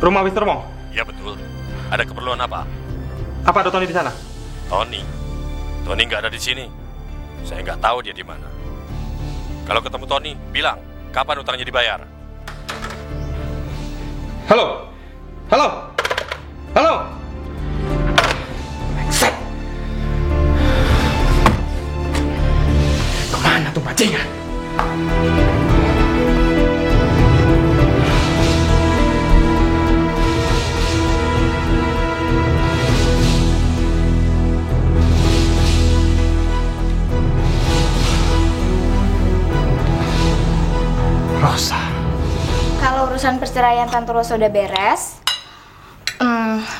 Rumah Mr. Mo? Ya betul. Ada keperluan apa? Apa ada Tony di sana? Tony nggak ada di sini. Saya nggak tahu dia di mana. Kalau ketemu Tony, bilang kapan utangnya dibayar. Halo? Halo? Halo? Set. Kemana tuh bajingan? Rosa. Kalau urusan perceraian Tante Rosa udah beres,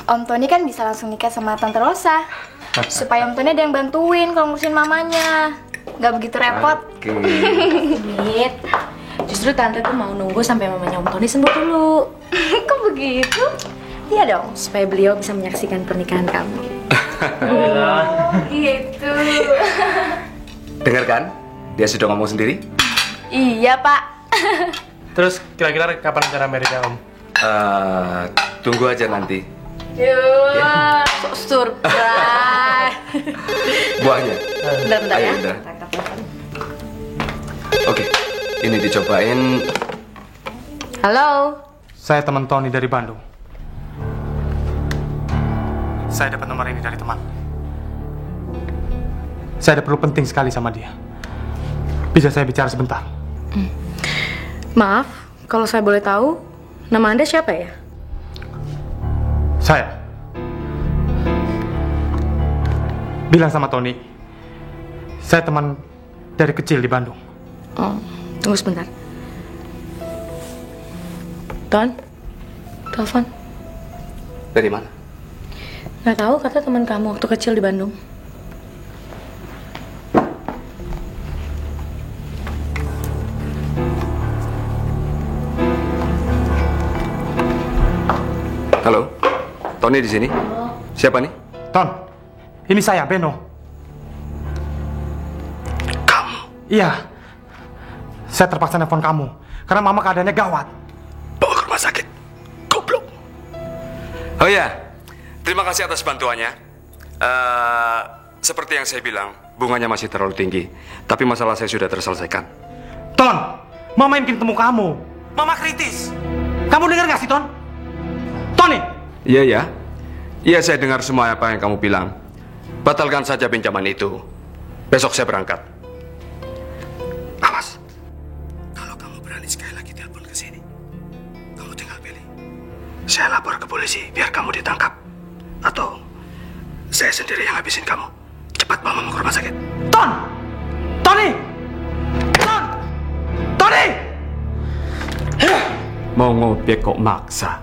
Om Tony kan bisa langsung nikah sama Tante Rosa. Supaya Om Tony ada yang bantuin kalau ngurusin mamanya. Nggak begitu repot. Mit, justru Tante tuh mau nunggu sampai mamanya Om Tony sembuh dulu. Kok begitu? Iya dong, supaya beliau bisa menyaksikan pernikahan kamu. Gitu. Dengar kan? Dia sudah ngomong sendiri. Iya, Pak. Terus kira-kira kapan cara meritnya Om? Tunggu aja nanti. Yuh, surprise. Buahnya. Bentar Ayo, ya. udah. Oke, ini dicobain. Halo. Saya teman Tony dari Bandung. Saya dapat nomor ini dari teman. Saya ada perlu penting sekali sama dia. Bisa saya bicara sebentar? Maaf, kalau saya boleh tahu, nama Anda siapa ya? Saya. Bilang sama Tony. Saya teman dari kecil di Bandung. Oh, tunggu sebentar. Ton, telepon. Dari mana? Nggak tahu, kata teman kamu waktu kecil di Bandung. Halo, Tony di sini. Siapa nih? Ton, ini saya, Beno. Kamu. Iya. Saya terpaksa nelfon kamu. Karena mama keadaannya gawat. Bawa ke rumah sakit. Goblok. Oh ya, terima kasih atas bantuannya. Seperti yang saya bilang, bunganya masih terlalu tinggi. Tapi masalah saya sudah terselesaikan. Ton, mama ingin ketemu kamu. Mama kritis. Kamu dengar gak sih, Ton? Tony! Iya ya. Iya, saya dengar semua apa yang kamu bilang. Batalkan saja pinjaman itu. Besok saya berangkat. Awas. Kalau kamu berani sekali lagi telepon ke sini, kamu tinggal pilih. Saya lapor ke polisi biar kamu ditangkap. Atau saya sendiri yang habisin kamu. Cepat bawa mama ke rumah sakit. Ton! Tony! Ton! Tony! Mau ngobek kok maksa?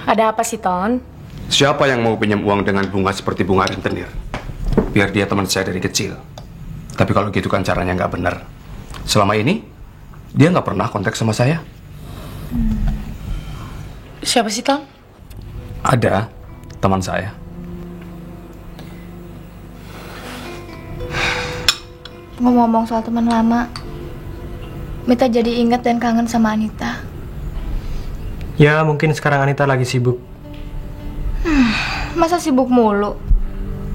Ada apa sih, Ton? Siapa yang mau pinjam uang dengan bunga seperti bunga rentenir? Biar dia teman saya dari kecil. Tapi kalau gitu kan caranya nggak benar. Selama ini, dia nggak pernah kontak sama saya. Siapa sih, Ton? Ada teman saya. Ngomong-ngomong soal teman lama, Mita jadi ingat dan kangen sama Anita. Ya, mungkin sekarang Anita lagi sibuk. Masa sibuk mulu?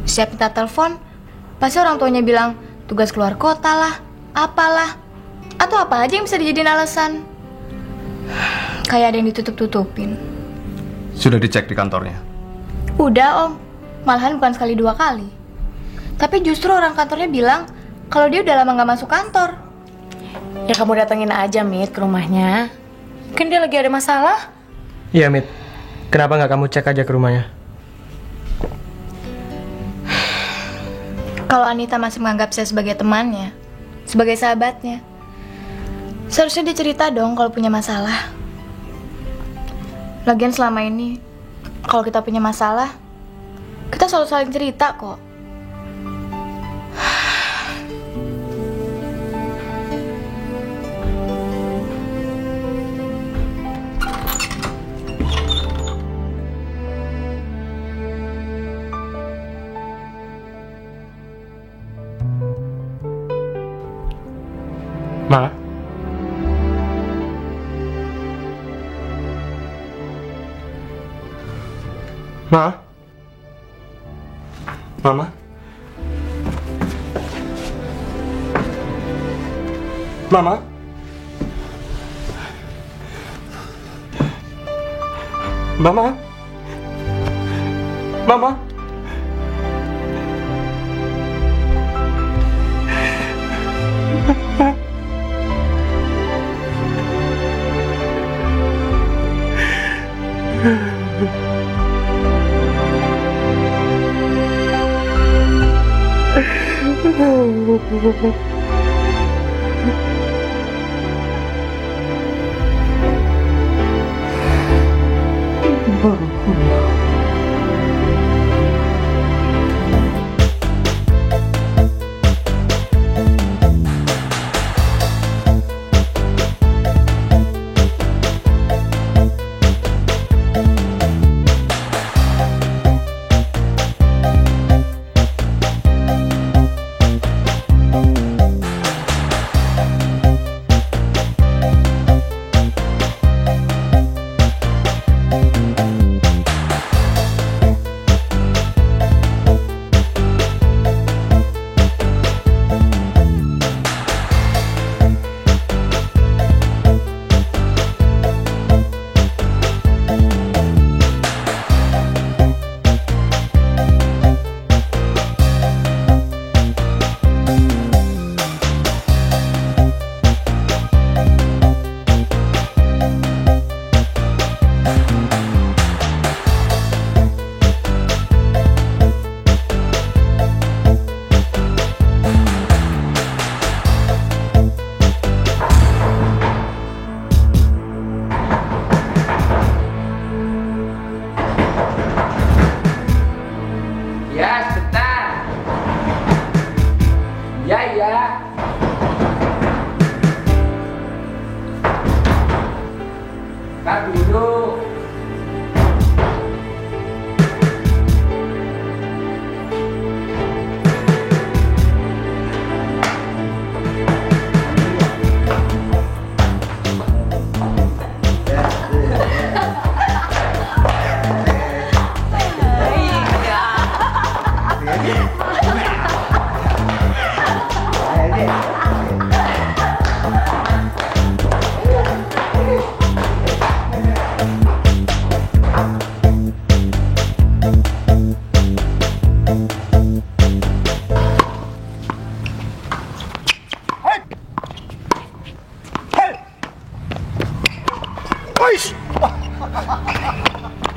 Setiap kita telepon, pasti orang tuanya bilang tugas keluar kota lah, apalah, atau apa aja yang bisa dijadiin alasan. Kayak ada yang ditutup-tutupin. Sudah dicek di kantornya. Udah om, malahan bukan sekali dua kali. Tapi justru orang kantornya bilang kalau dia udah lama gak masuk kantor. Ya kamu datengin aja, Mit, ke rumahnya. Mungkin dia lagi ada masalah. Iya, Mit. Kenapa nggak kamu cek aja ke rumahnya? Kalau Anita masih menganggap saya sebagai temannya, sebagai sahabatnya, seharusnya dia cerita dong kalau punya masalah. Lagian selama ini, kalau kita punya masalah, kita selalu saling cerita kok. Ma? Ma? Mama? Mama? Mama? Mama?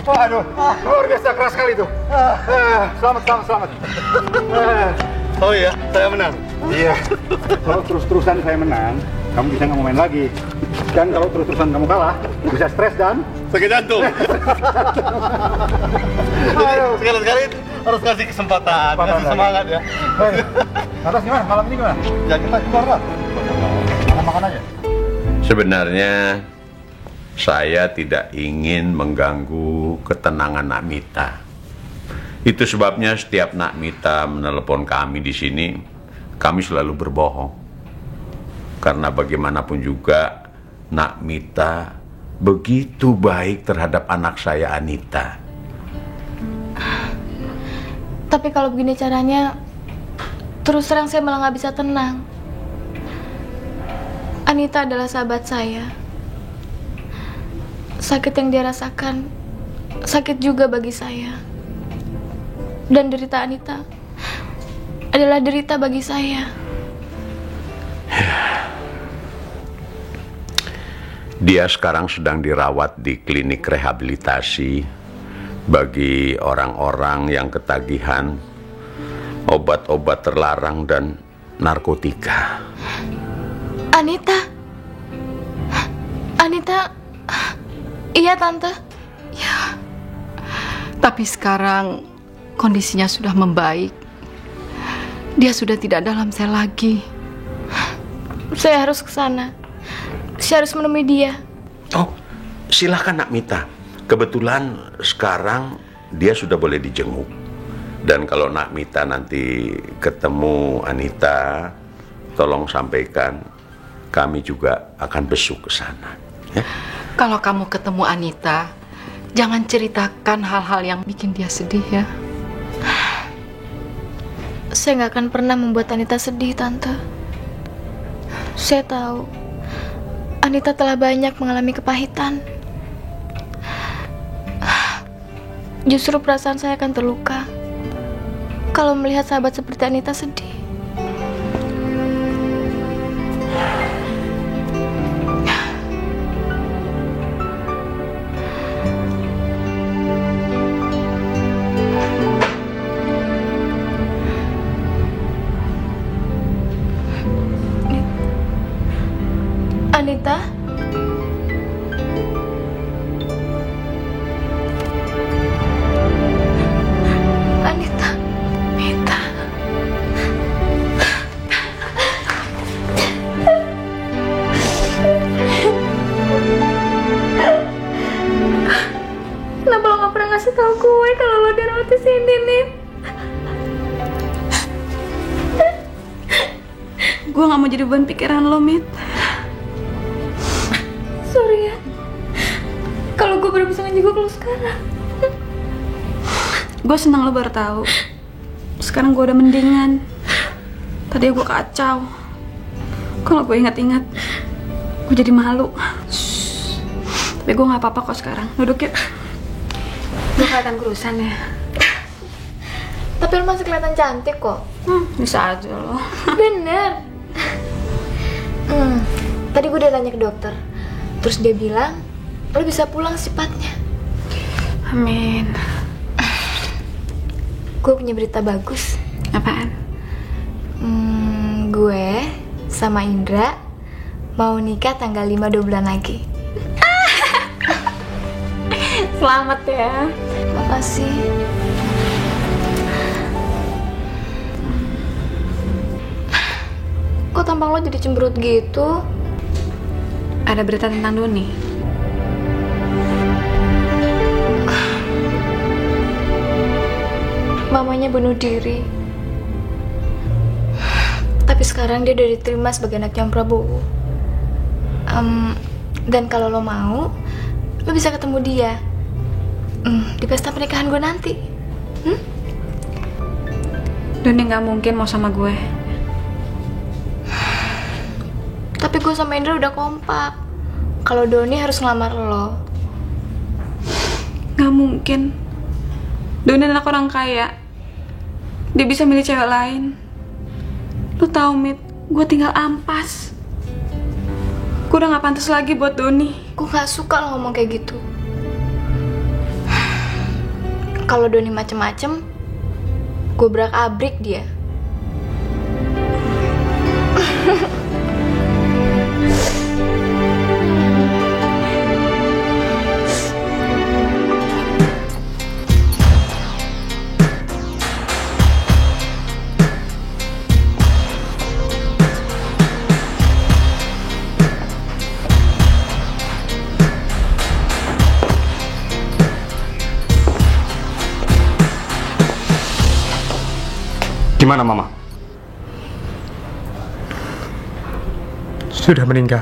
Waduh, luar biasa keras sekali itu. Selamat. Oh iya, saya menang. Iya. Kalau terus-terusan saya menang, kamu bisa nggak mau main lagi. Dan kalau terus-terusan kamu kalah, bisa stres dan Sakit jantung. Jadi sekali-sekali harus kasih kesempatan, kasih semangat ya. Atas gimana? Malam ini gimana? Ya kita keluar lah. Makan aja. Sebenarnya saya tidak ingin mengganggu ketenangan Nak Mita. Itu sebabnya setiap Nak Mita menelepon kami di sini, kami selalu berbohong. Karena bagaimanapun juga Nak Mita begitu baik terhadap anak saya Anita. Tapi kalau begini caranya, terus terang saya malah nggak bisa tenang. Anita adalah sahabat saya. Sakit yang dia rasakan, sakit juga bagi saya. Dan derita Anita adalah derita bagi saya. Dia sekarang sedang dirawat di klinik rehabilitasi bagi orang-orang yang ketagihan obat-obat terlarang dan narkotika. Anita, iya Tante. Ya, tapi sekarang kondisinya sudah membaik. Dia sudah tidak dalam sel lagi. Saya harus ke sana. Saya harus menemui dia. Oh, silahkan Nak Mita. Kebetulan sekarang dia sudah boleh dijenguk. Dan kalau Nak Mita nanti ketemu Anita, tolong sampaikan kami juga akan besuk ke sana. Ya? Kalau kamu ketemu Anita, jangan ceritakan hal-hal yang bikin dia sedih ya. Saya nggak akan pernah membuat Anita sedih, Tante. Saya tahu Anita telah banyak mengalami kepahitan. Justru perasaan saya akan terluka kalau melihat sahabat seperti Anita sedih. Anita? Anita? Mita? Kenapa lo gak pernah ngasih tau gue kalau lo dirawat di sini, Nit? Gue gak mau jadi beban pikiran lo, Mit. Sorry ya, kalau gue baru bisa ngejenguk lo sekarang. Gue senang lo baru tahu. Sekarang gue udah mendingan. Tadi gue kacau. Kalau gue ingat-ingat, gue jadi malu. Tapi gue nggak apa-apa kok sekarang. Duduk yuk. Gue kelihatan kurusan ya. Tapi lo masih kelihatan cantik kok. Bisa aja lo. Bener. Tadi gue udah tanya ke dokter. Terus dia bilang, lo bisa pulang secepatnya. Amin. Gue punya berita bagus. Apaan? Gue sama Indra mau nikah tanggal 5 2 bulan lagi. Selamat ya. Makasih. Kok tampang lo jadi cemberut gitu? Ada berita tentang Doni. Mamanya bunuh diri. Tapi sekarang dia udah diterima sebagai anaknya Om Prabowo. Dan kalau lo mau, lo bisa ketemu dia di pesta pernikahan gue nanti. Doni nggak mungkin mau sama gue. Tapi gue sama Indra udah kompak. Kalau Doni harus ngelamar lo. Nggak mungkin. Doni anak orang kaya. Dia bisa milih cewek lain. Lu tahu, Mit, gue tinggal ampas. Gue udah gak pantas lagi buat Doni. Gue gak suka lo ngomong kayak gitu. Kalau Doni macem-macem, gue berak-abrik dia. Gimana Mama? Sudah meninggal.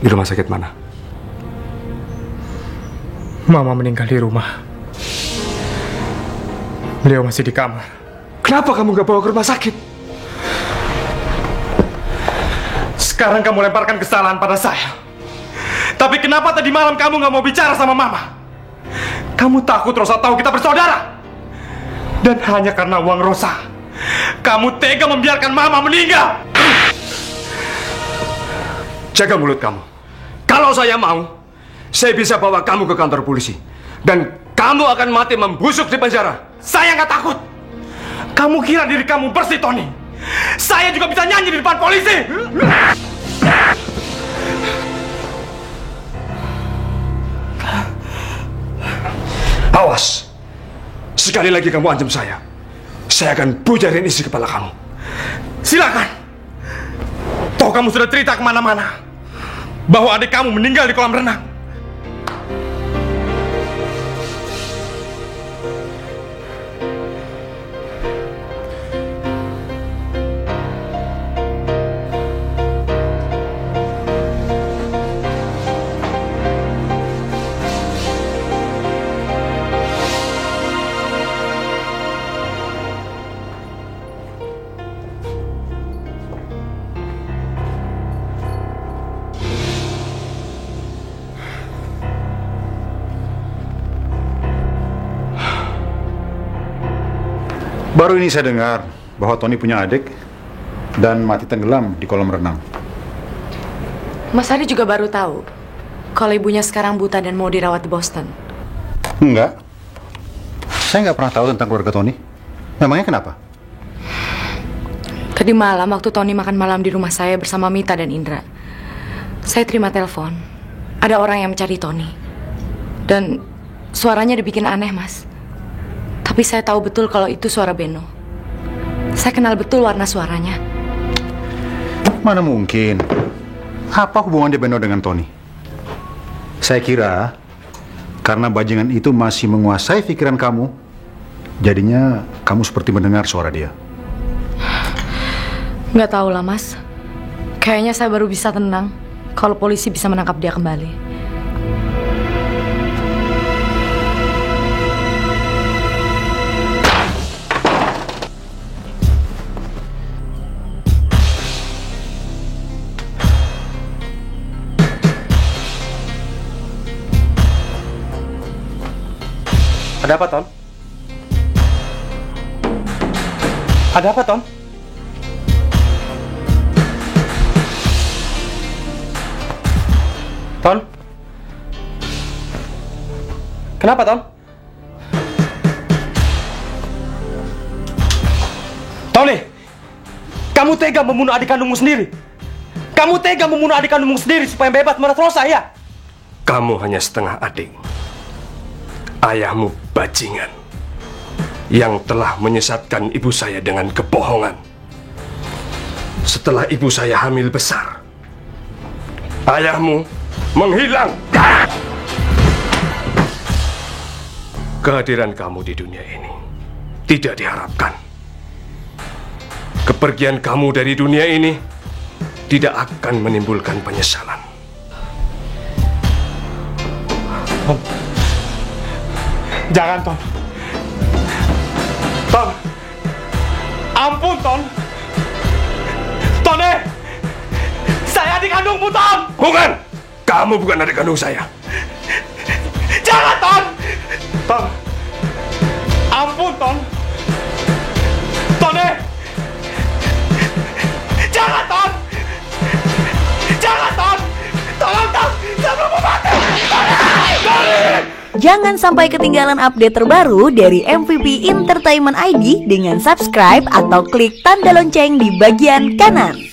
Di rumah sakit mana? Mama meninggal di rumah. Beliau masih di kamar. Kenapa kamu gak bawa ke rumah sakit? Sekarang kamu lemparkan kesalahan pada saya. Tapi kenapa tadi malam kamu gak mau bicara sama Mama? Kamu takut Rosa tahu kita bersaudara. Dan hanya karena uang Rosa, kamu tega membiarkan Mama meninggal. Jaga mulut kamu. Kalau saya mau, saya bisa bawa kamu ke kantor polisi. Dan kamu akan mati membusuk di penjara. Saya nggak takut. Kamu kira diri kamu bersih, Tony? Saya juga bisa nyanyi di depan polisi. Awas. Sekali lagi kamu ancam saya akan bujarin isi kepala kamu. Silakan. Toh kamu sudah cerita kemana-mana bahwa adik kamu meninggal di kolam renang. Baru ini saya dengar bahwa Tony punya adik dan mati tenggelam di kolam renang. Mas Adi juga baru tahu kalau ibunya sekarang buta dan mau dirawat di Boston. Enggak. Saya nggak pernah tahu tentang keluarga Tony. Memangnya kenapa? Tadi malam waktu Tony makan malam di rumah saya bersama Mita dan Indra, saya terima telepon. Ada orang yang mencari Tony. Dan suaranya dibikin aneh, Mas. Tapi saya tahu betul kalau itu suara Beno. Saya kenal betul warna suaranya. Mana mungkin. Apa hubungannya Beno dengan Tony? Saya kira karena bajingan itu masih menguasai pikiran kamu, jadinya kamu seperti mendengar suara dia. Nggak tahu lah, Mas. Kayaknya saya baru bisa tenang kalau polisi bisa menangkap dia kembali. Ada apa, Ton? Ada apa, Ton? Ton? Kenapa, Ton? Tony, kamu tega membunuh adik kandungmu sendiri. Kamu tega membunuh adik kandungmu sendiri supaya bebas merawat Rosa, ya? Kamu hanya setengah adik. Ayahmu bajingan yang telah menyesatkan ibu saya dengan kebohongan. Setelah ibu saya hamil besar, ayahmu menghilang. Kehadiran kamu di dunia ini tidak diharapkan. Kepergian kamu dari dunia ini tidak akan menimbulkan penyesalan. Jangan, Ton. Ton. Ampun, Ton. Tony. Saya adik kandungmu, Ton. Bukan. Kamu bukan adik kandung saya. Jangan, Ton. Ton. Ampun, Ton. Tony. Jangan, Ton. Jangan, Ton. Tolong, Ton. Saya belum mau mati. Tony. Jangan sampai ketinggalan update terbaru dari MVP Entertainment ID dengan subscribe atau klik tanda lonceng di bagian kanan.